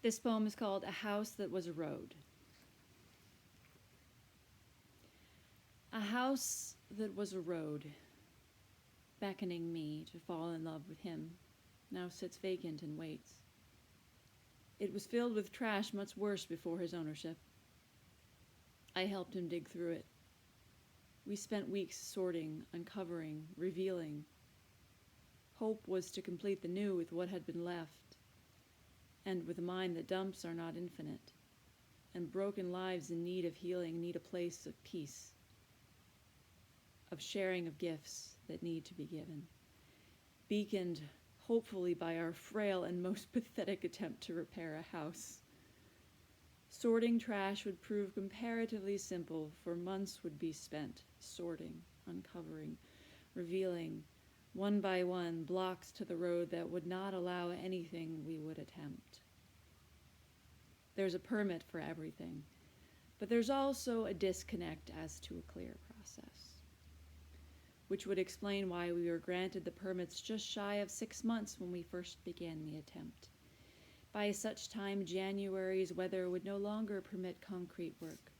This poem is called A House That Was a Road. A house that was a road, beckoning me to fall in love with him, now sits vacant and waits. It was filled with trash much worse before his ownership. I helped him dig through it. We spent weeks sorting, uncovering, revealing. Hope was to complete the new with what had been left, and with a mind that dumps are not infinite, and broken lives in need of healing need a place of peace, of sharing of gifts that need to be given, beaconed hopefully by our frail and most pathetic attempt to repair a house. Sorting trash would prove comparatively simple, for months would be spent sorting, uncovering, revealing, one by one, blocks to the road that would not allow anything we would attempt. There's a permit for everything, but there's also a disconnect as to a clear process, which would explain why we were granted the permits just shy of 6 months when we first began the attempt. By such time, January's weather would no longer permit concrete work,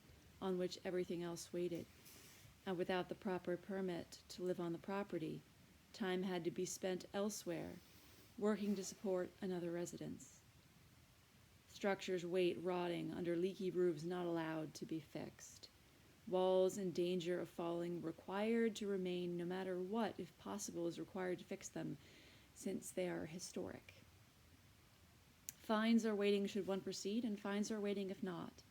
on which everything else waited, and without the proper permit to live on the property, time had to be spent elsewhere, working to support another residence. Structures wait rotting under leaky roofs not allowed to be fixed. Walls in danger of falling required to remain no matter what, if possible, is required to fix them, since they are historic. Fines are waiting should one proceed, and fines are waiting if not.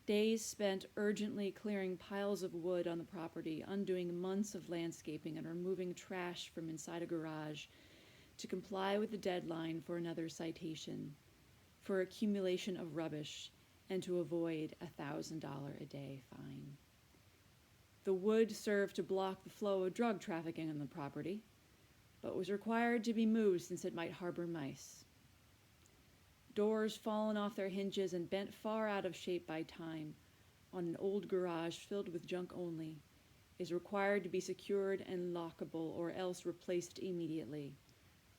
Days spent urgently clearing piles of wood on the property, undoing months of landscaping, and removing trash from inside a garage to comply with the deadline for another citation, for accumulation of rubbish, and to avoid a $1,000 a day fine. The wood served to block the flow of drug trafficking on the property, but was required to be moved since it might harbor mice. Doors fallen off their hinges and bent far out of shape by time on an old garage filled with junk only is required to be secured and lockable, or else replaced immediately,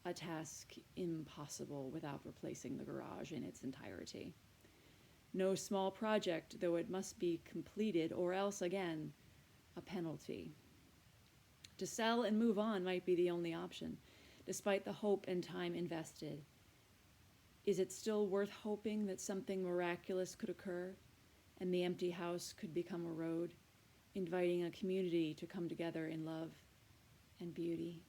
a task impossible without replacing the garage in its entirety. No small project, though it must be completed, or else, again, a penalty. To sell and move on might be the only option, despite the hope and time invested. Is it still worth hoping that something miraculous could occur and the empty house could become a road, inviting a community to come together in love and beauty?